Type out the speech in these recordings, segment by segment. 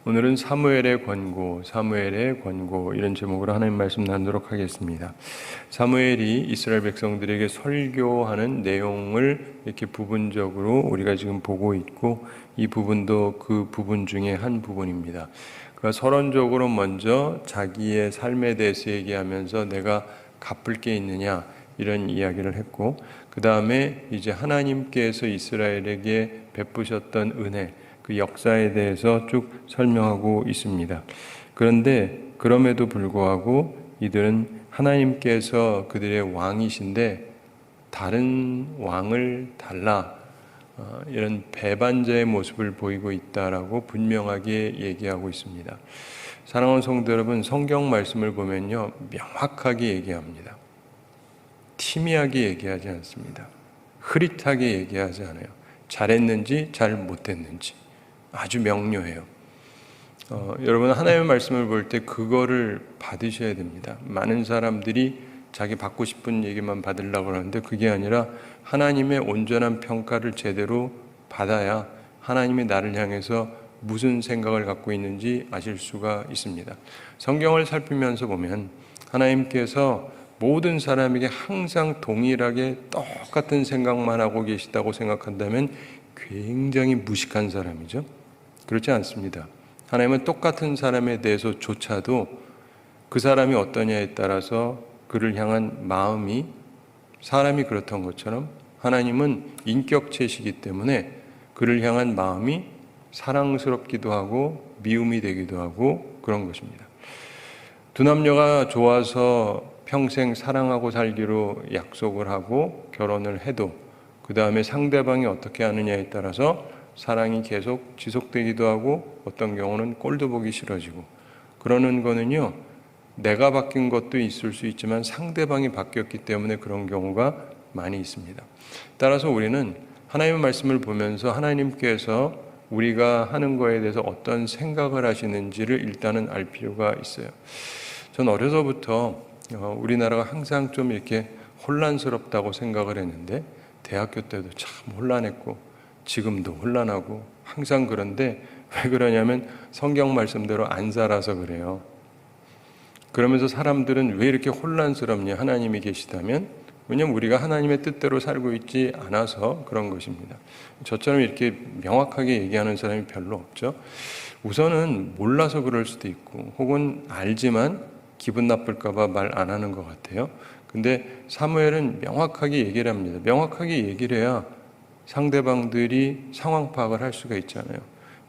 오늘은 사무엘의 권고 이런 제목으로 하나님 말씀 나누도록 하겠습니다. 사무엘이 이스라엘 백성들에게 설교하는 내용을 이렇게 부분적으로 우리가 지금 보고 있고, 이 부분도 그 부분 중에 한 부분입니다. 그러니까 서론적으로 먼저 자기의 삶에 대해서 얘기하면서 내가 갚을 게 있느냐 이런 이야기를 했고, 그 다음에 이제 하나님께서 이스라엘에게 베푸셨던 은혜, 그 역사에 대해서 쭉 설명하고 있습니다. 그런데 그럼에도 불구하고 이들은 하나님께서 그들의 왕이신데 다른 왕을 달라 이런 배반자의 모습을 보이고 있다라고 분명하게 얘기하고 있습니다. 사랑하는 성도 여러분, 성경 말씀을 보면요, 명확하게 얘기합니다. 티미하게 얘기하지 않습니다. 흐릿하게 얘기하지 않아요. 잘했는지 잘 못했는지 아주 명료해요. 여러분, 하나님의 말씀을 볼 때 그거를 받으셔야 됩니다. 많은 사람들이 자기 받고 싶은 얘기만 받으려고 하는데 그게 아니라 하나님의 온전한 평가를 제대로 받아야 하나님이 나를 향해서 무슨 생각을 갖고 있는지 아실 수가 있습니다. 성경을 살피면서 보면 하나님께서 모든 사람에게 항상 동일하게 똑같은 생각만 하고 계시다고 생각한다면 굉장히 무식한 사람이죠. 그렇지 않습니다. 하나님은 똑같은 사람에 대해서조차도 그 사람이 어떠냐에 따라서 그를 향한 마음이, 사람이 그렇던 것처럼 하나님은 인격체시기 때문에 그를 향한 마음이 사랑스럽기도 하고 미움이 되기도 하고 그런 것입니다. 두 남녀가 좋아서 평생 사랑하고 살기로 약속을 하고 결혼을 해도 그 다음에 상대방이 어떻게 하느냐에 따라서 사랑이 계속 지속되기도 하고 어떤 경우는 꼴도 보기 싫어지고, 그러는 거는요, 내가 바뀐 것도 있을 수 있지만 상대방이 바뀌었기 때문에 그런 경우가 많이 있습니다. 따라서 우리는 하나님의 말씀을 보면서 하나님께서 우리가 하는 거에 대해서 어떤 생각을 하시는지를 일단은 알 필요가 있어요. 전 어려서부터 우리나라가 항상 좀 이렇게 혼란스럽다고 생각을 했는데, 대학교 때도 참 혼란했고 지금도 혼란하고 항상 그런데, 왜 그러냐면 성경 말씀대로 안 살아서 그래요. 그러면서 사람들은 왜 이렇게 혼란스럽냐, 하나님이 계시다면? 왜냐하면 우리가 하나님의 뜻대로 살고 있지 않아서 그런 것입니다. 저처럼 이렇게 명확하게 얘기하는 사람이 별로 없죠. 우선은 몰라서 그럴 수도 있고, 혹은 알지만 기분 나쁠까 봐 말 안 하는 것 같아요. 근데 사무엘은 명확하게 얘기를 합니다. 명확하게 얘기를 해야 상대방들이 상황 파악을 할 수가 있잖아요.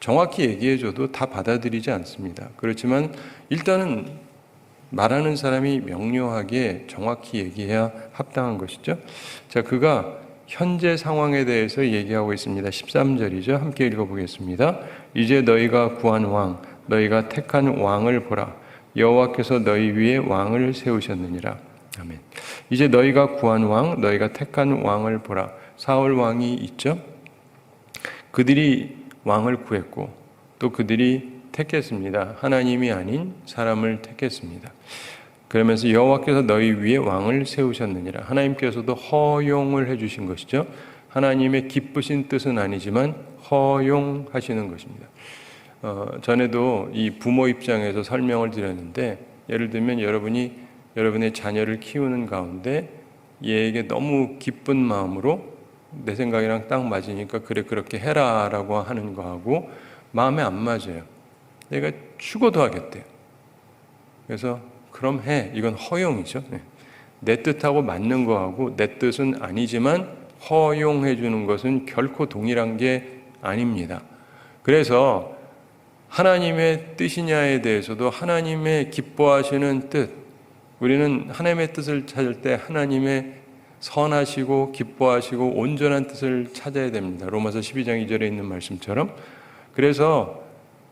정확히 얘기해줘도 다 받아들이지 않습니다. 그렇지만 일단은 말하는 사람이 명료하게 정확히 얘기해야 합당한 것이죠. 자, 그가 현재 상황에 대해서 얘기하고 있습니다. 13절이죠. 함께 읽어보겠습니다. 이제 너희가 구한 왕, 너희가 택한 왕을 보라. 여호와께서 너희 위에 왕을 세우셨느니라. 아멘. 이제 너희가 구한 왕, 너희가 택한 왕을 보라. 사울 왕이 있죠. 그들이 왕을 구했고 또 그들이 택했습니다. 하나님이 아닌 사람을 택했습니다. 그러면서 여호와께서 너희 위에 왕을 세우셨느니라. 하나님께서도 허용을 해주신 것이죠. 하나님의 기쁘신 뜻은 아니지만 허용하시는 것입니다. 전에도 이 부모 입장에서 설명을 드렸는데, 예를 들면 여러분의 자녀를 키우는 가운데 얘에게 너무 기쁜 마음으로 내 생각이랑 딱 맞으니까 그래 그렇게 해라 라고 하는 거하고 마음에 안 맞아요. 내가 죽어도 하겠대요. 그래서 그럼 해. 이건 허용이죠. 내 뜻하고 맞는 거하고 내 뜻은 아니지만 허용해 주는 것은 결코 동일한 게 아닙니다. 그래서 하나님의 뜻이냐에 대해서도 하나님의 기뻐하시는 뜻, 우리는 하나님의 뜻을 찾을 때 하나님의 선하시고 기뻐하시고 온전한 뜻을 찾아야 됩니다. 로마서 12장 2절에 있는 말씀처럼. 그래서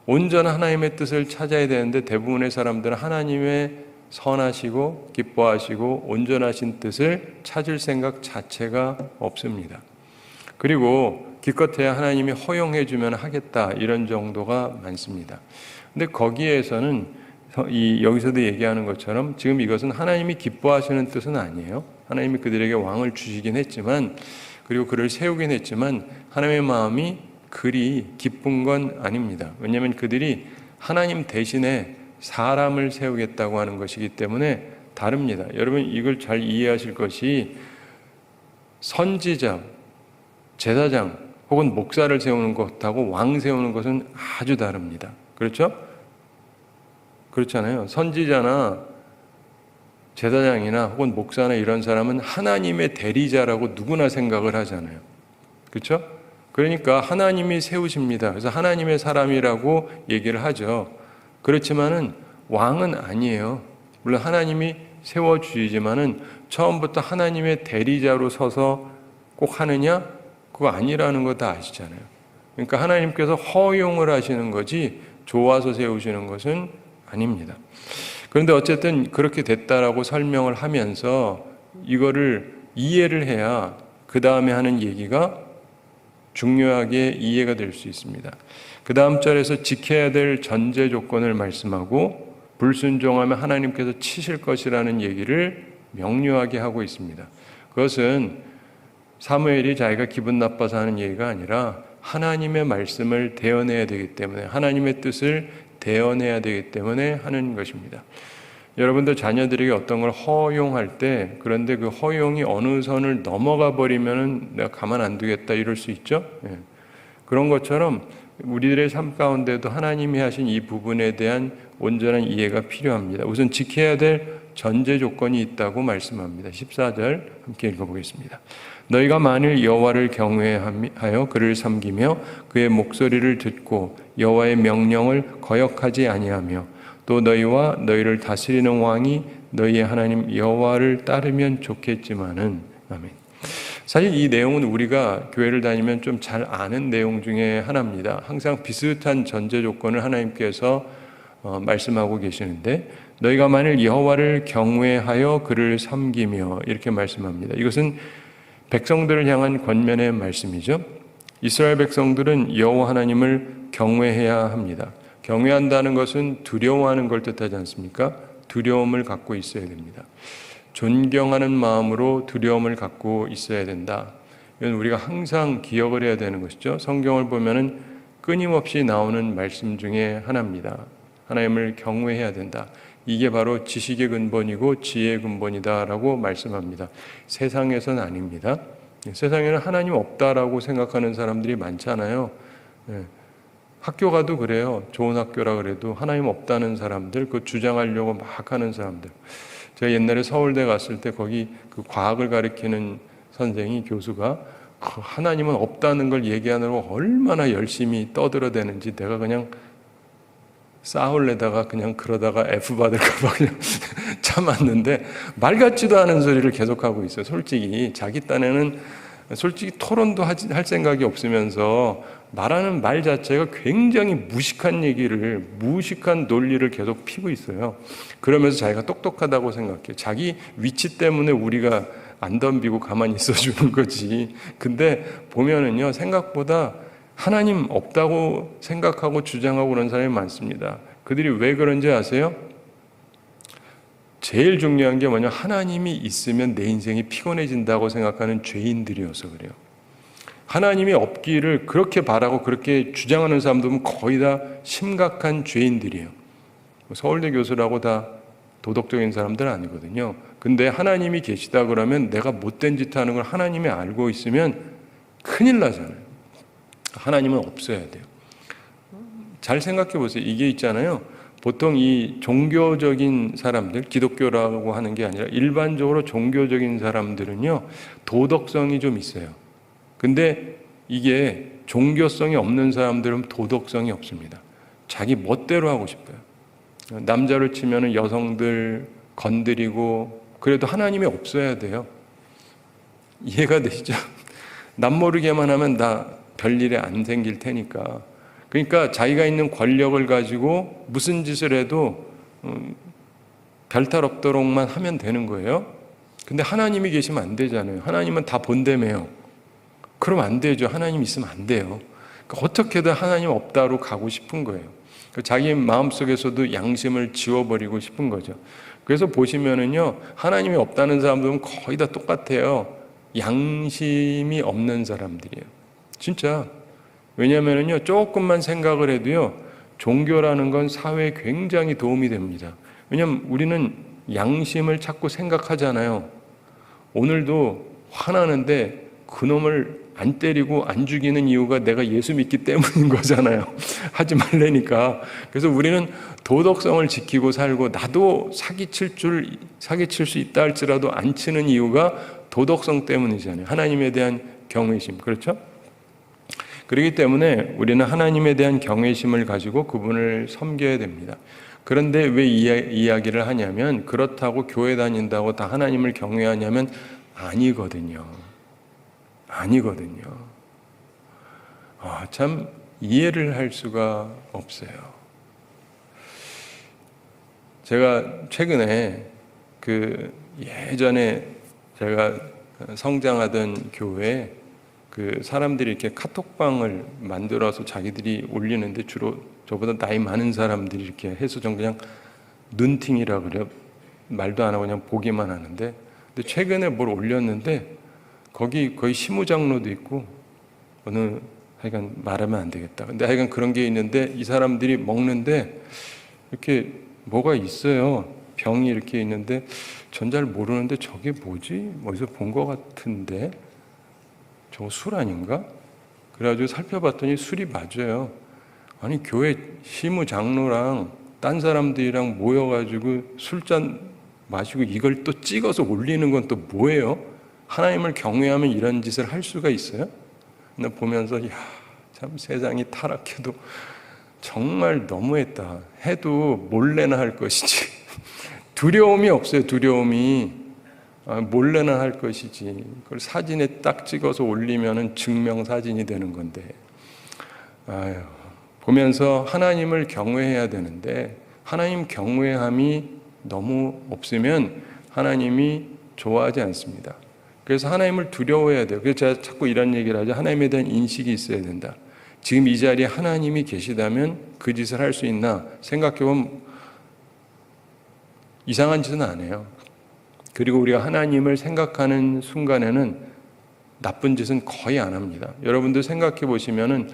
온전한 하나님의 뜻을 찾아야 되는데 대부분의 사람들은 하나님의 선하시고 기뻐하시고 온전하신 뜻을 찾을 생각 자체가 없습니다. 그리고 기껏해야 하나님이 허용해 주면 하겠다 이런 정도가 많습니다. 근데 거기에서는 여기서도 얘기하는 것처럼 지금 이것은 하나님이 기뻐하시는 뜻은 아니에요. 하나님이 그들에게 왕을 주시긴 했지만, 그리고 그를 세우긴 했지만 하나님의 마음이 그리 기쁜 건 아닙니다. 왜냐하면 그들이 하나님 대신에 사람을 세우겠다고 하는 것이기 때문에 다릅니다. 여러분 이걸 잘 이해하실 것이 선지자, 제사장 혹은 목사를 세우는 것하고 왕 세우는 것은 아주 다릅니다. 그렇죠? 그렇잖아요. 선지자나 제사장이나 혹은 목사나 이런 사람은 하나님의 대리자라고 누구나 생각을 하잖아요. 그렇죠? 그러니까 하나님이 세우십니다. 그래서 하나님의 사람이라고 얘기를 하죠. 그렇지만은 왕은 아니에요. 물론 하나님이 세워주시지만은 처음부터 하나님의 대리자로 서서 꼭 하느냐? 그거 아니라는 거 다 아시잖아요. 그러니까 하나님께서 허용을 하시는 거지 좋아서 세우시는 것은 아닙니다. 그런데 어쨌든 그렇게 됐다라고 설명을 하면서 이거를 이해를 해야 그 다음에 하는 얘기가 중요하게 이해가 될 수 있습니다. 그 다음 절에서 지켜야 될 전제 조건을 말씀하고 불순종하면 하나님께서 치실 것이라는 얘기를 명료하게 하고 있습니다. 그것은 사무엘이 자기가 기분 나빠서 하는 얘기가 아니라 하나님의 말씀을 대언해야 되기 때문에, 하나님의 뜻을 대언해야 되기 때문에 하는 것입니다. 여러분들 자녀들에게 어떤 걸 허용할 때, 그런데 그 허용이 어느 선을 넘어가 버리면 내가 가만 안 두겠다 이럴 수 있죠. 그런 것처럼 우리들의 삶 가운데도 하나님이 하신 이 부분에 대한 온전한 이해가 필요합니다. 우선 지켜야 될 전제 조건이 있다고 말씀합니다. 14절 함께 읽어보겠습니다. 너희가 만일 여호와를 경외하여 그를 섬기며 그의 목소리를 듣고 여호와의 명령을 거역하지 아니하며 또 너희와 너희를 다스리는 왕이 너희의 하나님 여호와를 따르면 좋겠지만은. 아멘. 사실 이 내용은 우리가 교회를 다니면 좀 잘 아는 내용 중에 하나입니다. 항상 비슷한 전제 조건을 하나님께서 말씀하고 계시는데, 너희가 만일 여호와를 경외하여 그를 섬기며 이렇게 말씀합니다. 이것은 백성들을 향한 권면의 말씀이죠. 이스라엘 백성들은 여호와 하나님을 경외해야 합니다. 경외한다는 것은 두려워하는 걸 뜻하지 않습니까? 두려움을 갖고 있어야 됩니다. 존경하는 마음으로 두려움을 갖고 있어야 된다. 이건 우리가 항상 기억을 해야 되는 것이죠. 성경을 보면은 끊임없이 나오는 말씀 중에 하나입니다. 하나님을 경외해야 된다. 이게 바로 지식의 근본이고 지혜의 근본이다라고 말씀합니다. 세상에서는 아닙니다. 세상에는 하나님 없다라고 생각하는 사람들이 많잖아요. 학교 가도 그래요. 좋은 학교라 그래도 하나님 없다는 사람들, 그 주장하려고 막 하는 사람들. 제가 옛날에 서울대 갔을 때 거기 그 과학을 가르치는 선생이, 교수가 하나님은 없다는 걸 얘기하느라고 얼마나 열심히 떠들어대는지 내가 그냥 싸울래다가 그냥 그러다가 F 받을까 봐 그냥 참았는데, 말 같지도 않은 소리를 계속하고 있어요. 솔직히 자기 딴에는 솔직히 토론도 할 생각이 없으면서 말하는 말 자체가 굉장히 무식한 얘기를, 무식한 논리를 계속 피고 있어요. 그러면서 자기가 똑똑하다고 생각해요. 자기 위치 때문에 우리가 안 덤비고 가만히 있어주는 거지. 근데 보면은요, 생각보다 하나님 없다고 생각하고 주장하고 그런 사람이 많습니다. 그들이 왜 그런지 아세요? 제일 중요한 게 뭐냐, 하나님이 있으면 내 인생이 피곤해진다고 생각하는 죄인들이어서 그래요. 하나님이 없기를 그렇게 바라고 그렇게 주장하는 사람들은 거의 다 심각한 죄인들이에요. 서울대 교수라고 다 도덕적인 사람들은 아니거든요. 근데 하나님이 계시다 그러면 내가 못된 짓 하는 걸 하나님이 알고 있으면 큰일 나잖아요. 하나님은 없어야 돼요. 잘 생각해 보세요. 이게 있잖아요. 보통 이 종교적인 사람들, 기독교라고 하는 게 아니라 일반적으로 종교적인 사람들은요, 도덕성이 좀 있어요. 근데 이게 종교성이 없는 사람들은 도덕성이 없습니다. 자기 멋대로 하고 싶어요. 남자로 치면은 여성들 건드리고, 그래도 하나님이 없어야 돼요. 이해가 되시죠? 남 모르게만 하면 나 별일에 안 생길 테니까. 그러니까 자기가 있는 권력을 가지고 무슨 짓을 해도 별탈 없도록만 하면 되는 거예요. 근데 하나님이 계시면 안 되잖아요. 하나님은 다 본다며요. 그럼 안 되죠. 하나님 있으면 안 돼요. 그러니까 어떻게든 하나님 없다로 가고 싶은 거예요. 자기 마음속에서도 양심을 지워버리고 싶은 거죠. 그래서 보시면은요, 하나님이 없다는 사람들은 거의 다 똑같아요. 양심이 없는 사람들이에요. 진짜. 왜냐면은요, 조금만 생각을 해도요, 종교라는 건 사회에 굉장히 도움이 됩니다. 왜냐하면 우리는 양심을 자꾸 생각하잖아요. 오늘도 화나는데 그놈을 안 때리고 안 죽이는 이유가 내가 예수 믿기 때문인 거잖아요. 하지 말라니까. 그래서 우리는 도덕성을 지키고 살고, 나도 사기칠 수 있다 할지라도 안 치는 이유가 도덕성 때문이잖아요. 하나님에 대한 경외심. 그렇죠? 그렇기 때문에 우리는 하나님에 대한 경외심을 가지고 그분을 섬겨야 됩니다. 그런데 왜 이야기를 하냐면, 그렇다고 교회 다닌다고 다 하나님을 경외하냐면 아니거든요. 참 이해를 할 수가 없어요. 제가 최근에 예전에 제가 성장하던 교회에 사람들이 이렇게 카톡방을 만들어서 자기들이 올리는데, 주로 저보다 나이 많은 사람들이 이렇게 해서 전 그냥 눈팅이라 그래요. 말도 안 하고 그냥 보기만 하는데, 근데 최근에 뭘 올렸는데 거기 거의 시무장로도 있고, 하여간 말하면 안 되겠다. 근데 하여간 그런 게 있는데, 이 사람들이 먹는데 이렇게 뭐가 있어요. 병이 이렇게 있는데 전 잘 모르는데 저게 뭐지? 어디서 본 것 같은데 저거 술 아닌가? 그래가지고 살펴봤더니 술이 맞아요. 아니, 교회 시무장로랑 딴 사람들이랑 모여가지고 술잔 마시고 이걸 또 찍어서 올리는 건 또 뭐예요? 하나님을 경외하면 이런 짓을 할 수가 있어요? 나 보면서 참 세상이 타락해도 정말 너무했다. 해도 몰래나 할 것이지. 두려움이 없어요. 두려움이. 몰래나 할 것이지. 그걸 사진에 딱 찍어서 올리면은 증명사진이 되는 건데. 보면서 하나님을 경외해야 되는데, 하나님 경외함이 너무 없으면 하나님이 좋아하지 않습니다. 그래서 하나님을 두려워해야 돼요. 그래서 제가 자꾸 이런 얘기를 하죠. 하나님에 대한 인식이 있어야 된다. 지금 이 자리에 하나님이 계시다면 그 짓을 할 수 있나 생각해보면 이상한 짓은 안 해요. 그리고 우리가 하나님을 생각하는 순간에는 나쁜 짓은 거의 안 합니다. 여러분들 생각해 보시면은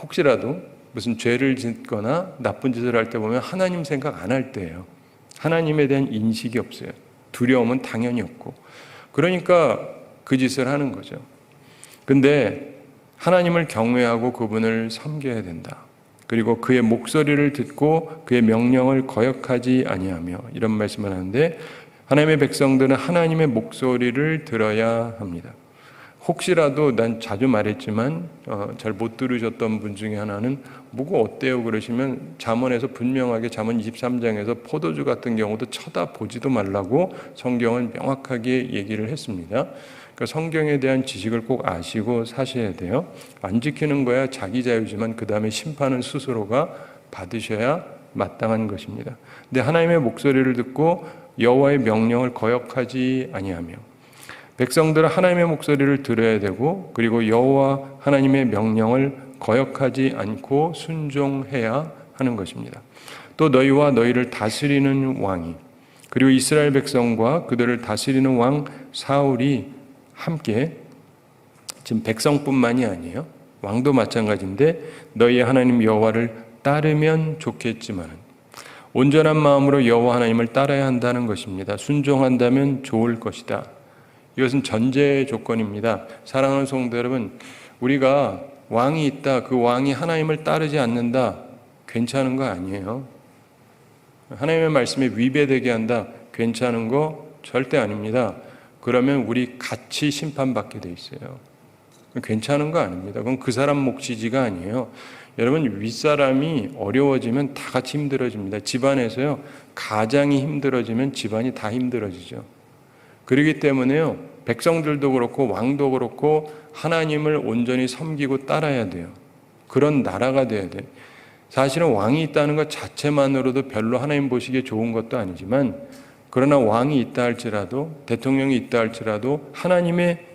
혹시라도 무슨 죄를 짓거나 나쁜 짓을 할 때 보면 하나님 생각 안 할 때예요. 하나님에 대한 인식이 없어요. 두려움은 당연히 없고. 그러니까 그 짓을 하는 거죠. 근데 하나님을 경외하고 그분을 섬겨야 된다. 그리고 그의 목소리를 듣고 그의 명령을 거역하지 아니하며, 이런 말씀을 하는데, 하나님의 백성들은 하나님의 목소리를 들어야 합니다. 혹시라도, 난 자주 말했지만 잘 못 들으셨던 분 중에 하나는 뭐가 어때요 그러시면, 잠언에서 분명하게, 잠언 23장에서 포도주 같은 경우도 쳐다보지도 말라고 성경은 명확하게 얘기를 했습니다. 그러니까 성경에 대한 지식을 꼭 아시고 사셔야 돼요. 안 지키는 거야 자기 자유지만 그 다음에 심판은 스스로가 받으셔야 마땅한 것입니다. 근데 하나님의 목소리를 듣고 여호와의 명령을 거역하지 아니하며, 백성들은 하나님의 목소리를 들어야 되고, 그리고 여호와 하나님의 명령을 거역하지 않고 순종해야 하는 것입니다. 또 너희와 너희를 다스리는 왕이, 그리고 이스라엘 백성과 그들을 다스리는 왕 사울이 함께, 지금 백성뿐만이 아니에요. 왕도 마찬가지인데, 너희의 하나님 여호와를 따르면 좋겠지만 온전한 마음으로 여호와 하나님을 따라야 한다는 것입니다. 순종한다면 좋을 것이다. 이것은 전제 조건입니다. 사랑하는 성도 여러분, 우리가 왕이 있다, 그 왕이 하나님을 따르지 않는다, 괜찮은 거 아니에요. 하나님의 말씀에 위배되게 한다, 괜찮은 거 절대 아닙니다. 그러면 우리 같이 심판받게 돼 있어요. 괜찮은 거 아닙니다. 그건 그 사람 몫이지가 아니에요. 여러분, 윗사람이 어려워지면 다 같이 힘들어집니다. 집안에서요, 가장이 힘들어지면 집안이 다 힘들어지죠. 그렇기 때문에요, 백성들도 그렇고 왕도 그렇고 하나님을 온전히 섬기고 따라야 돼요. 그런 나라가 돼야 돼요. 사실은 왕이 있다는 것 자체만으로도 별로 하나님 보시기에 좋은 것도 아니지만, 그러나 왕이 있다 할지라도, 대통령이 있다 할지라도 하나님의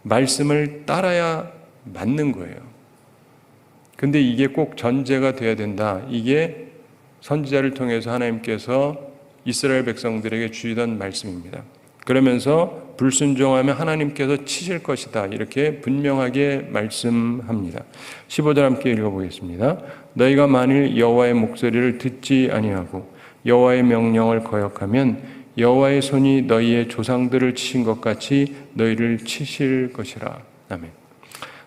말씀을 따라야 맞는 거예요. 근데 이게 꼭 전제가 돼야 된다. 이게 선지자를 통해서 하나님께서 이스라엘 백성들에게 주시던 말씀입니다. 그러면서 불순종하면 하나님께서 치실 것이다. 이렇게 분명하게 말씀합니다. 15절 함께 읽어보겠습니다. 너희가 만일 여호와의 목소리를 듣지 아니하고 여호와의 명령을 거역하면 여호와의 손이 너희의 조상들을 치신 것 같이 너희를 치실 것이라. 아멘.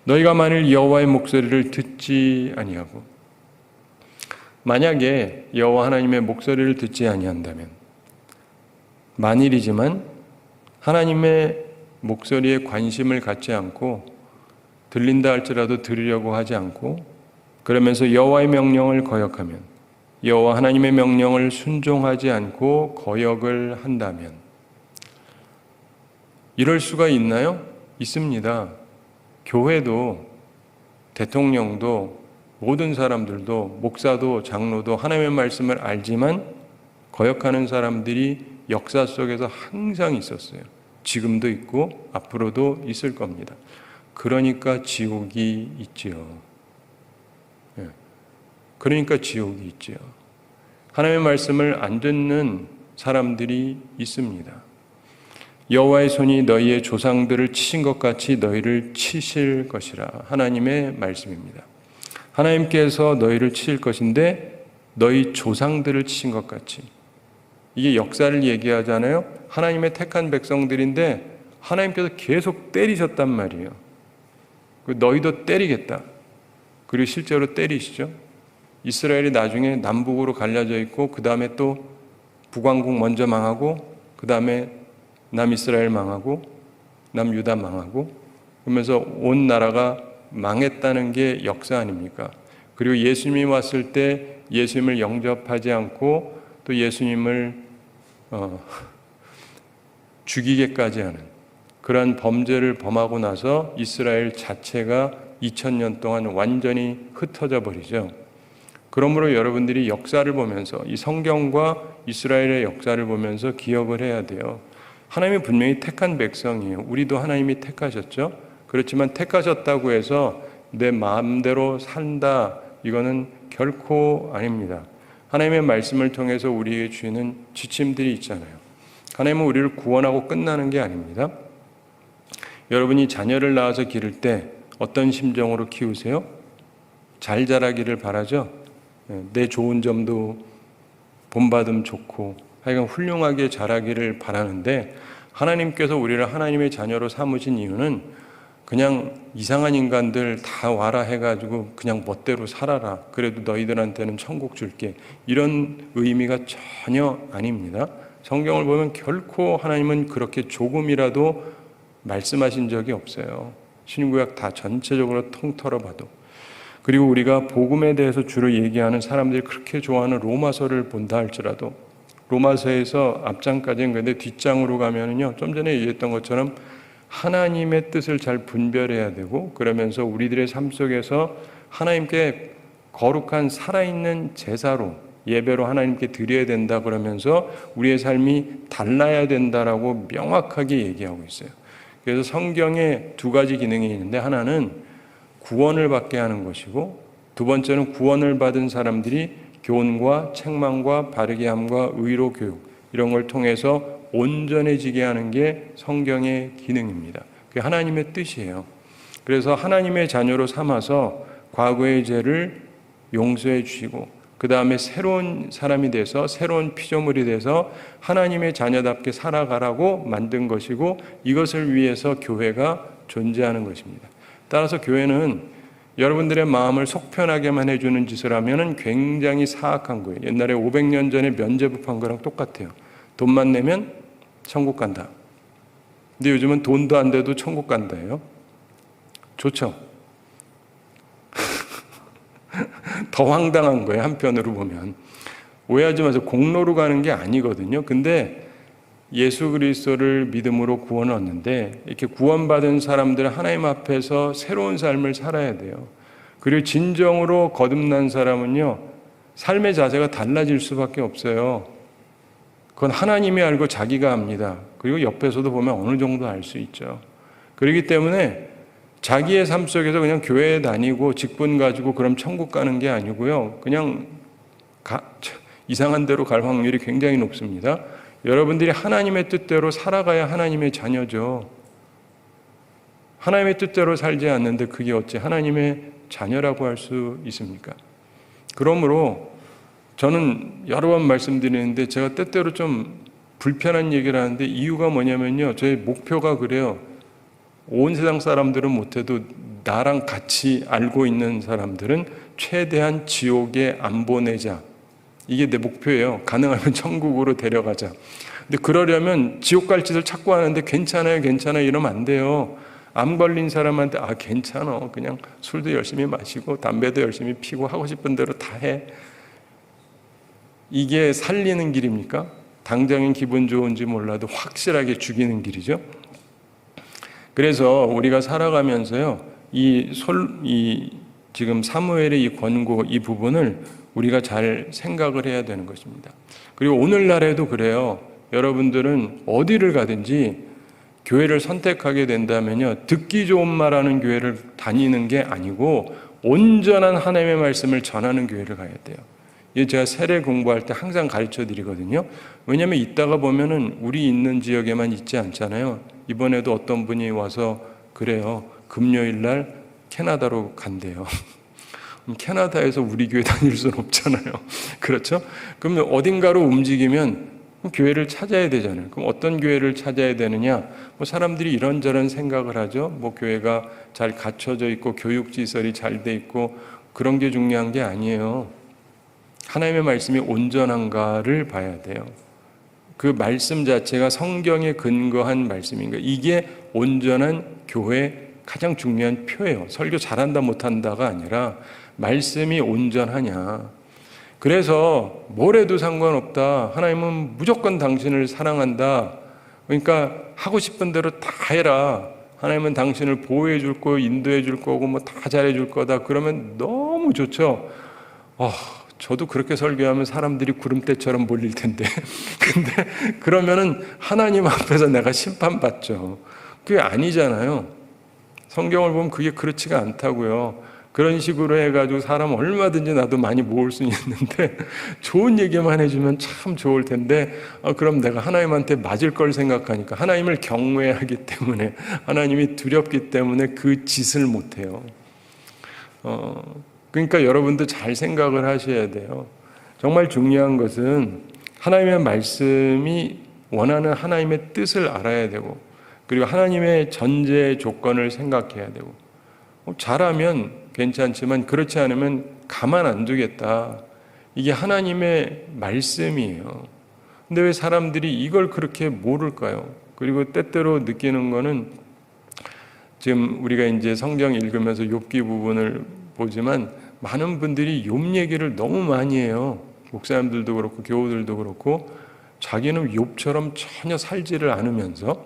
너희가 만일 여호와의 목소리를 듣지 아니하고, 만약에 여호와 하나님의 목소리를 듣지 아니한다면, 만일이지만 하나님의 목소리에 관심을 갖지 않고 들린다 할지라도 들으려고 하지 않고, 그러면서 여호와의 명령을 거역하면, 여호와 하나님의 명령을 순종하지 않고 거역을 한다면, 이럴 수가 있나요? 있습니다. 교회도, 대통령도, 모든 사람들도, 목사도, 장로도 하나님의 말씀을 알지만 거역하는 사람들이 역사 속에서 항상 있었어요. 지금도 있고 앞으로도 있을 겁니다. 그러니까 지옥이 있지요. 그러니까 지옥이 있지요. 하나님의 말씀을 안 듣는 사람들이 있습니다. 여호와의 손이 너희의 조상들을 치신 것 같이 너희를 치실 것이라. 하나님의 말씀입니다. 하나님께서 너희를 치실 것인데 너희 조상들을 치신 것 같이. 이게 역사를 얘기하잖아요. 하나님의 택한 백성들인데 하나님께서 계속 때리셨단 말이에요. 너희도 때리겠다. 그리고 실제로 때리시죠. 이스라엘이 나중에 남북으로 갈라져 있고, 그 다음에 또 북왕국 먼저 망하고, 그 다음에 남이스라엘 망하고, 남유다 망하고, 그러면서 온 나라가 망했다는 게 역사 아닙니까? 그리고 예수님이 왔을 때 예수님을 영접하지 않고 또 예수님을 죽이게까지 하는 그러한 범죄를 범하고 나서 이스라엘 자체가 2000년 동안 완전히 흩어져 버리죠. 그러므로 여러분들이 역사를 보면서, 이 성경과 이스라엘의 역사를 보면서 기억을 해야 돼요. 하나님이 분명히 택한 백성이에요. 우리도 하나님이 택하셨죠. 그렇지만 택하셨다고 해서 내 마음대로 산다, 이거는 결코 아닙니다. 하나님의 말씀을 통해서 우리에게 주시는 지침들이 있잖아요. 하나님은 우리를 구원하고 끝나는 게 아닙니다. 여러분이 자녀를 낳아서 기를 때 어떤 심정으로 키우세요? 잘 자라기를 바라죠. 내 좋은 점도 본받음 좋고 하여간 훌륭하게 자라기를 바라는데, 하나님께서 우리를 하나님의 자녀로 삼으신 이유는 그냥 이상한 인간들 다 와라 해가지고 그냥 멋대로 살아라, 그래도 너희들한테는 천국 줄게, 이런 의미가 전혀 아닙니다. 성경을 보면 결코 하나님은 그렇게 조금이라도 말씀하신 적이 없어요. 신구약 다 전체적으로 통틀어 봐도. 그리고 우리가 복음에 대해서 주로 얘기하는 사람들이 그렇게 좋아하는 로마서를 본다 할지라도, 로마서에서 앞장까지는 그런데 뒷장으로 가면은요, 좀 전에 얘기했던 것처럼 하나님의 뜻을 잘 분별해야 되고, 그러면서 우리들의 삶 속에서 하나님께 거룩한 살아있는 제사로, 예배로 하나님께 드려야 된다 그러면서 우리의 삶이 달라야 된다라고 명확하게 얘기하고 있어요. 그래서 성경에 두 가지 기능이 있는데, 하나는 구원을 받게 하는 것이고, 두 번째는 구원을 받은 사람들이 교훈과 책망과 바르게 함과 의로 교육, 이런 걸 통해서 온전해지게 하는 게 성경의 기능입니다. 그게 하나님의 뜻이에요. 그래서 하나님의 자녀로 삼아서 과거의 죄를 용서해 주시고, 그 다음에 새로운 사람이 돼서, 새로운 피조물이 돼서 하나님의 자녀답게 살아가라고 만든 것이고, 이것을 위해서 교회가 존재하는 것입니다. 따라서 교회는 여러분들의 마음을 속편하게만 해주는 짓을 하면 굉장히 사악한 거예요. 옛날에 500년 전에 면제부판 거랑 똑같아요. 돈만 내면 천국 간다. 근데 요즘은 돈도 안 돼도 천국 간다예요. 좋죠? 더 황당한 거예요, 한편으로 보면. 오해하지 마세요. 공로로 가는 게 아니거든요. 근데 예수 그리스도를 믿음으로 구원을 얻는데, 이렇게 구원받은 사람들은 하나님 앞에서 새로운 삶을 살아야 돼요. 그리고 진정으로 거듭난 사람은요, 삶의 자세가 달라질 수밖에 없어요. 그건 하나님이 알고 자기가 압니다. 그리고 옆에서도 보면 어느 정도 알 수 있죠. 그렇기 때문에 자기의 삶 속에서 그냥 교회에 다니고 직분 가지고 그럼 천국 가는 게 아니고요, 그냥 이상한 데로 갈 확률이 굉장히 높습니다. 여러분들이 하나님의 뜻대로 살아가야 하나님의 자녀죠. 하나님의 뜻대로 살지 않는데 그게 어찌 하나님의 자녀라고 할 수 있습니까? 그러므로 저는 여러 번 말씀드리는데 제가 때때로 좀 불편한 얘기를 하는데 이유가 뭐냐면요. 저의 목표가 그래요. 온 세상 사람들은 못해도 나랑 같이 알고 있는 사람들은 최대한 지옥에 안 보내자. 이게 내 목표예요. 가능하면 천국으로 데려가자. 근데 그러려면 지옥 갈 짓을 자꾸 하는데 괜찮아요, 괜찮아요 이러면 안 돼요. 암 걸린 사람한테 괜찮아. 그냥 술도 열심히 마시고 담배도 열심히 피고 하고 싶은 대로 다 해. 이게 살리는 길입니까? 당장엔 기분 좋은지 몰라도 확실하게 죽이는 길이죠. 그래서 우리가 살아가면서요, 지금 사무엘의 이 권고, 이 부분을 우리가 잘 생각을 해야 되는 것입니다. 그리고 오늘날에도 그래요. 여러분들은 어디를 가든지 교회를 선택하게 된다면요, 듣기 좋은 말하는 교회를 다니는 게 아니고 온전한 하나님의 말씀을 전하는 교회를 가야 돼요. 제가 세례 공부할 때 항상 가르쳐 드리거든요. 왜냐하면 이따가 보면은 우리 있는 지역에만 있지 않잖아요. 이번에도 어떤 분이 와서 그래요. 금요일 날 캐나다로 간대요. 캐나다에서 우리 교회 다닐 수는 없잖아요. 그렇죠? 그러면 어딘가로 움직이면 교회를 찾아야 되잖아요. 그럼 어떤 교회를 찾아야 되느냐? 사람들이 이런저런 생각을 하죠. 교회가 잘 갖춰져 있고 교육시설이 잘 돼 있고 그런 게 중요한 게 아니에요. 하나님의 말씀이 온전한가를 봐야 돼요. 그 말씀 자체가 성경에 근거한 말씀인가? 이게 온전한 교회의 가장 중요한 표예요. 설교 잘한다 못한다가 아니라 말씀이 온전하냐. 그래서 뭘 해도 상관없다. 하나님은 무조건 당신을 사랑한다. 그러니까 하고 싶은 대로 다 해라. 하나님은 당신을 보호해 줄 거고 인도해 줄 거고 다 잘해 줄 거다. 그러면 너무 좋죠. 저도 그렇게 설교하면 사람들이 구름대처럼 몰릴 텐데. 근데 그러면은 하나님 앞에서 내가 심판받죠. 그게 아니잖아요. 성경을 보면 그게 그렇지가 않다고요. 그런 식으로 해가지고 사람 얼마든지 나도 많이 모을 수 있는데 좋은 얘기만 해주면 참 좋을 텐데 그럼 내가 하나님한테 맞을 걸 생각하니까 하나님을 경외하기 때문에 하나님이 두렵기 때문에 그 짓을 못해요. 그러니까 여러분도 잘 생각을 하셔야 돼요. 정말 중요한 것은 하나님의 말씀이 원하는 하나님의 뜻을 알아야 되고 그리고 하나님의 전제 조건을 생각해야 되고 잘하면 괜찮지만 그렇지 않으면 가만 안 두겠다. 이게 하나님의 말씀이에요. 근데 왜 사람들이 이걸 그렇게 모를까요? 그리고 때때로 느끼는 거는 지금 우리가 이제 성경 읽으면서 욥기 부분을 보지만 많은 분들이 욥 얘기를 너무 많이 해요. 목사님들도 그렇고 교우들도 그렇고 자기는 욥처럼 전혀 살지를 않으면서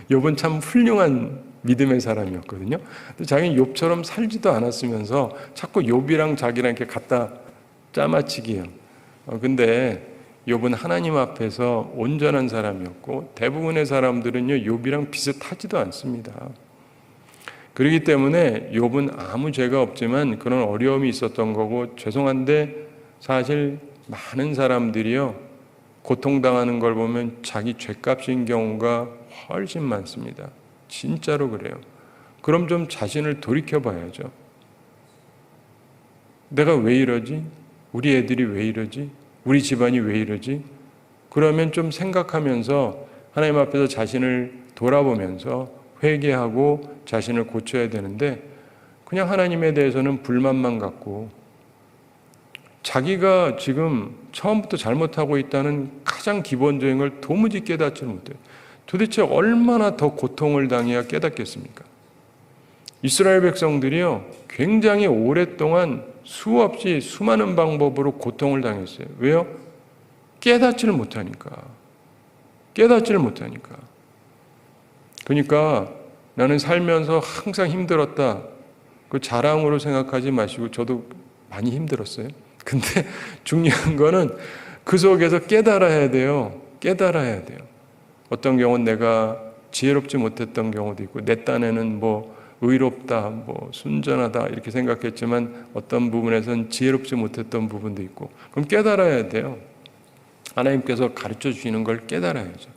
욥은 참 훌륭한 믿음의 사람이었거든요. 근데 자기는 욥처럼 살지도 않았으면서 자꾸 욥이랑 자기랑 이렇게 갖다 짜맞추기예요. 근데 욥은 하나님 앞에서 온전한 사람이었고 대부분의 사람들은요 욥이랑 비슷하지도 않습니다. 그렇기 때문에 욥은 아무 죄가 없지만 그런 어려움이 있었던 거고 죄송한데 사실 많은 사람들이요 고통당하는 걸 보면 자기 죄값인 경우가 훨씬 많습니다. 진짜로 그래요. 그럼 좀 자신을 돌이켜봐야죠. 내가 왜 이러지? 우리 애들이 왜 이러지? 우리 집안이 왜 이러지? 그러면 좀 생각하면서 하나님 앞에서 자신을 돌아보면서 회개하고 자신을 고쳐야 되는데 그냥 하나님에 대해서는 불만만 갖고 자기가 지금 처음부터 잘못하고 있다는 가장 기본적인 걸 도무지 깨닫지 못해요. 도대체 얼마나 더 고통을 당해야 깨닫겠습니까? 이스라엘 백성들이요 굉장히 오랫동안 수없이 수많은 방법으로 고통을 당했어요. 왜요? 깨닫지를 못하니까. 그러니까 나는 살면서 항상 힘들었다. 그 자랑으로 생각하지 마시고 저도 많이 힘들었어요. 근데 중요한 거는 그 속에서 깨달아야 돼요. 어떤 경우는 내가 지혜롭지 못했던 경우도 있고 내 딴에는 의롭다, 순전하다 이렇게 생각했지만 어떤 부분에서는 지혜롭지 못했던 부분도 있고 그럼 깨달아야 돼요. 하나님께서 가르쳐 주시는 걸 깨달아야죠.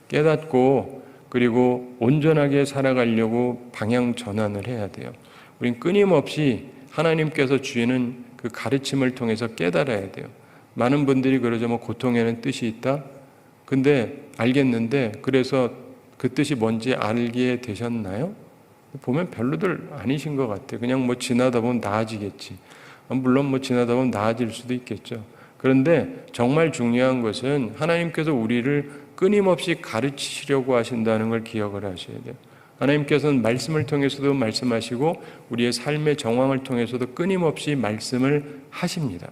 깨닫고 그리고 온전하게 살아가려고 방향 전환을 해야 돼요. 우린 끊임없이 하나님께서 주시는 그 가르침을 통해서 깨달아야 돼요. 많은 분들이 그러죠. 뭐 고통에는 뜻이 있다. 근데 알겠는데 그래서 그 뜻이 뭔지 알게 되셨나요? 보면 별로들 아니신 것 같아요. 그냥 뭐 지나다 보면 나아지겠지. 물론 뭐 지나다 보면 나아질 수도 있겠죠. 그런데 정말 중요한 것은 하나님께서 우리를 끊임없이 가르치시려고 하신다는 걸 기억을 하셔야 돼요. 하나님께서는 말씀을 통해서도 말씀하시고 우리의 삶의 정황을 통해서도 끊임없이 말씀을 하십니다.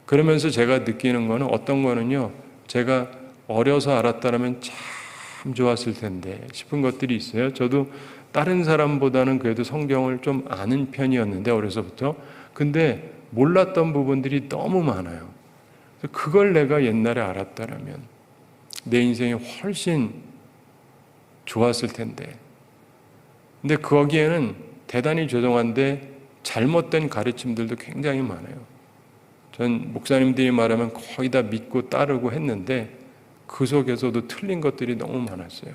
그러면서 제가 느끼는 거는 어떤 거는요, 제가 어려서 알았다면 참 좋았을 텐데 싶은 것들이 있어요. 저도 다른 사람보다는 그래도 성경을 좀 아는 편이었는데 어려서부터. 근데 몰랐던 부분들이 너무 많아요. 그걸 내가 옛날에 알았다면 내 인생이 훨씬 좋았을 텐데. 근데 거기에는 대단히 죄송한데 잘못된 가르침들도 굉장히 많아요. 전 목사님들이 말하면 거의 다 믿고 따르고 했는데 그 속에서도 틀린 것들이 너무 많았어요.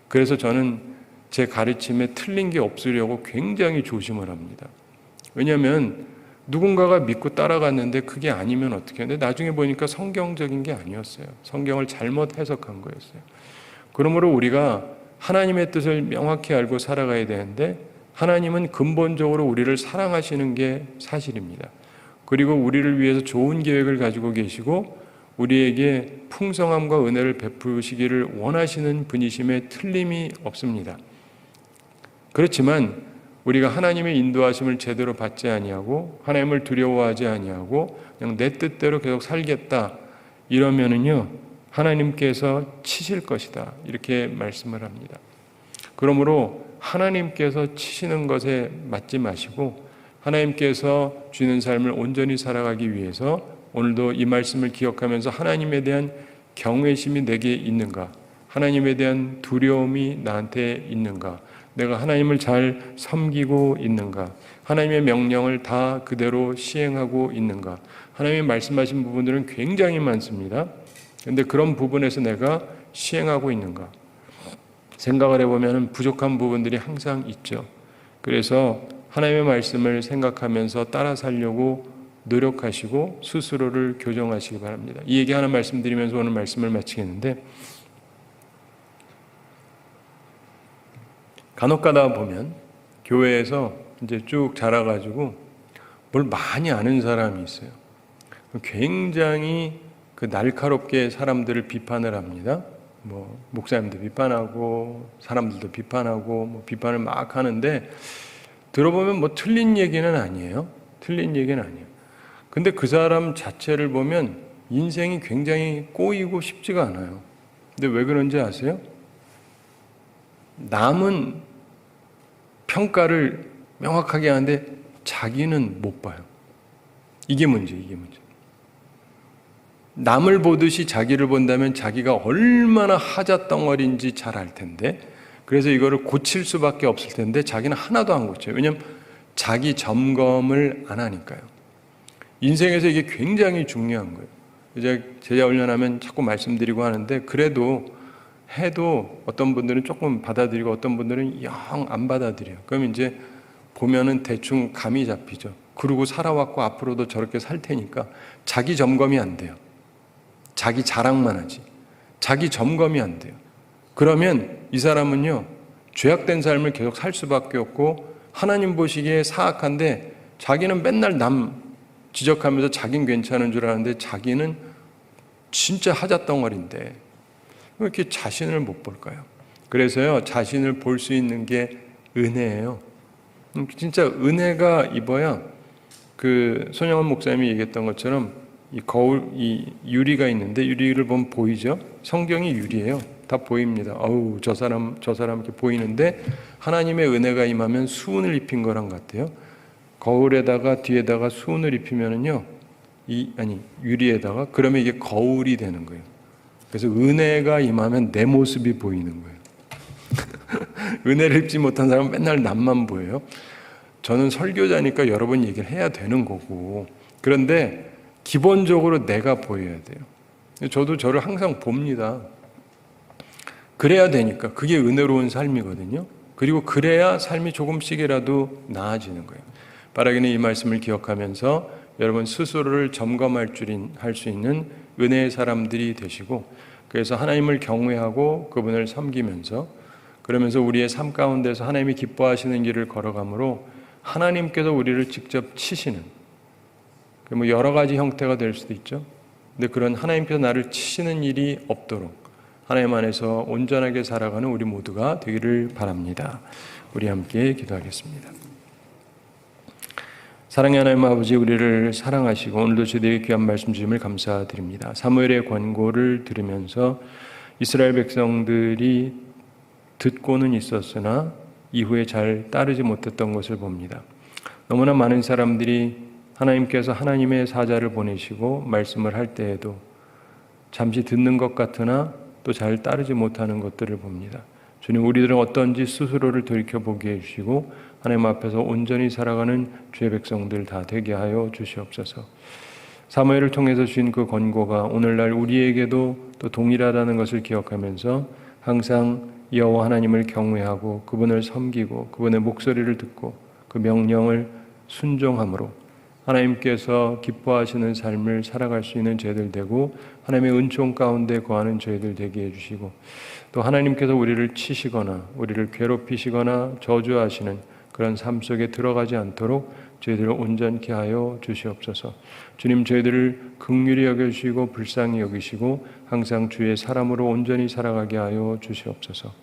그래서 저는 제 가르침에 틀린 게 없으려고 굉장히 조심을 합니다. 왜냐하면 누군가가 믿고 따라갔는데 그게 아니면 어떻게 해요? 근데 나중에 보니까 성경적인 게 아니었어요. 성경을 잘못 해석한 거였어요. 그러므로 우리가 하나님의 뜻을 명확히 알고 살아가야 되는데 하나님은 근본적으로 우리를 사랑하시는 게 사실입니다. 그리고 우리를 위해서 좋은 계획을 가지고 계시고 우리에게 풍성함과 은혜를 베푸시기를 원하시는 분이심에 틀림이 없습니다. 그렇지만 우리가 하나님의 인도하심을 제대로 받지 아니하고 하나님을 두려워하지 아니하고 그냥 내 뜻대로 계속 살겠다 이러면은요 하나님께서 치실 것이다 이렇게 말씀을 합니다. 그러므로 하나님께서 치시는 것에 맞지 마시고 하나님께서 주는 삶을 온전히 살아가기 위해서 오늘도 이 말씀을 기억하면서 하나님에 대한 경외심이 내게 있는가? 하나님에 대한 두려움이 나한테 있는가? 내가 하나님을 잘 섬기고 있는가? 하나님의 명령을 다 그대로 시행하고 있는가? 하나님이 말씀하신 부분들은 굉장히 많습니다. 그런데 그런 부분에서 내가 시행하고 있는가? 생각을 해보면 부족한 부분들이 항상 있죠. 그래서 하나님의 말씀을 생각하면서 따라 살려고 노력하시고 스스로를 교정하시기 바랍니다. 이 얘기 하나 말씀드리면서 오늘 말씀을 마치겠는데 간혹 가다 보면 교회에서 이제 쭉 자라가지고 뭘 많이 아는 사람이 있어요. 굉장히 그 날카롭게 사람들을 비판을 합니다. 뭐 목사님도 비판하고 사람들도 비판하고 뭐 비판을 막 하는데 들어보면 뭐 틀린 얘기는 아니에요. 틀린 얘기는 아니에요. 근데 그 사람 자체를 보면 인생이 굉장히 꼬이고 쉽지가 않아요. 근데 왜 그런지 아세요? 남은 평가를 명확하게 하는데 자기는 못 봐요. 이게 문제. 남을 보듯이 자기를 본다면 자기가 얼마나 하자덩어리인지 잘 알 텐데 그래서 이거를 고칠 수밖에 없을 텐데 자기는 하나도 안 고쳐요. 왜냐하면 자기 점검을 안 하니까요. 인생에서 이게 굉장히 중요한 거예요. 이제 제자 훈련하면 자꾸 말씀드리고 하는데 그래도 해도 어떤 분들은 조금 받아들이고 어떤 분들은 영 안 받아들여요. 그럼 이제 보면은 대충 감이 잡히죠. 그러고 살아왔고 앞으로도 저렇게 살 테니까 자기 점검이 안 돼요. 자기 자랑만 하지. 자기 점검이 안 돼요. 그러면 이 사람은요 죄악된 삶을 계속 살 수밖에 없고 하나님 보시기에 사악한데 자기는 맨날 남 지적하면서 자긴 괜찮은 줄 아는데 자기는 진짜 하잣덩어리인데 왜 이렇게 자신을 못 볼까요? 그래서요 자신을 볼 수 있는 게 은혜예요. 진짜 은혜가 입어야 그 손영원 목사님이 얘기했던 것처럼 이 거울, 이 유리가 있는데 유리를 보면 보이죠? 성경이 유리예요. 다 보입니다. 어우, 저 사람 이렇게 보이는데 하나님의 은혜가 임하면 수은을 입힌 거랑 같아요. 거울에다가 뒤에다가 수은을 입히면은요, 유리에다가 그러면 이게 거울이 되는 거예요. 그래서 은혜가 임하면 내 모습이 보이는 거예요. 은혜를 입지 못한 사람은 맨날 남만 보여요. 저는 설교자니까 여러 번 얘기를 해야 되는 거고. 그런데 기본적으로 내가 보여야 돼요. 저도 저를 항상 봅니다. 그래야 되니까. 그게 은혜로운 삶이거든요. 그리고 그래야 삶이 조금씩이라도 나아지는 거예요. 바라기는 이 말씀을 기억하면서 여러분 스스로를 점검할 할 수 있는 은혜의 사람들이 되시고, 그래서 하나님을 경외하고 그분을 섬기면서, 그러면서 우리의 삶 가운데서 하나님이 기뻐하시는 길을 걸어가므로 하나님께서 우리를 직접 치시는, 뭐 여러 가지 형태가 될 수도 있죠. 근데 그런 하나님께서 나를 치시는 일이 없도록 하나님 안에서 온전하게 살아가는 우리 모두가 되기를 바랍니다. 우리 함께 기도하겠습니다. 사랑의 하나님 아버지, 우리를 사랑하시고 오늘도 저희에게 귀한 말씀 주심을 감사드립니다. 사무엘의 권고를 들으면서 이스라엘 백성들이 듣고는 있었으나 이후에 잘 따르지 못했던 것을 봅니다. 너무나 많은 사람들이 하나님께서 하나님의 사자를 보내시고 말씀을 할 때에도 잠시 듣는 것 같으나 또 잘 따르지 못하는 것들을 봅니다. 주님, 우리들은 어떤지 스스로를 돌이켜보게 해주시고 하나님 앞에서 온전히 살아가는 주의 백성들 다 되게 하여 주시옵소서. 사무엘을 통해서 주신 그 권고가 오늘날 우리에게도 또 동일하다는 것을 기억하면서 항상 여호와 하나님을 경외하고 그분을 섬기고 그분의 목소리를 듣고 그 명령을 순종함으로 하나님께서 기뻐하시는 삶을 살아갈 수 있는 저희들 되고 하나님의 은총 가운데 거하는 저희들 되게 해주시고, 또 하나님께서 우리를 치시거나 우리를 괴롭히시거나 저주하시는 그런 삶 속에 들어가지 않도록 저희들을 온전케 하여 주시옵소서. 주님, 저희들을 긍휼히 여겨주시고 불쌍히 여기시고 항상 주의 사람으로 온전히 살아가게 하여 주시옵소서.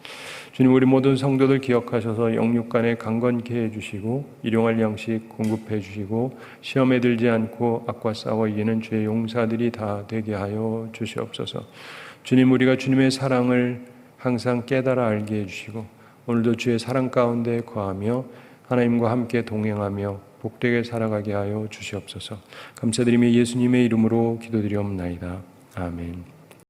주님, 우리 모든 성도들 기억하셔서 영육간에 강건케 해주시고 일용할 양식 공급해 주시고 시험에 들지 않고 악과 싸워 이기는 주의 용사들이 다 되게 하여 주시옵소서. 주님, 우리가 주님의 사랑을 항상 깨달아 알게 해주시고 오늘도 주의 사랑 가운데 거하며 하나님과 함께 동행하며 복되게 살아가게 하여 주시옵소서. 감사드리며 예수님의 이름으로 기도드리옵나이다. 아멘.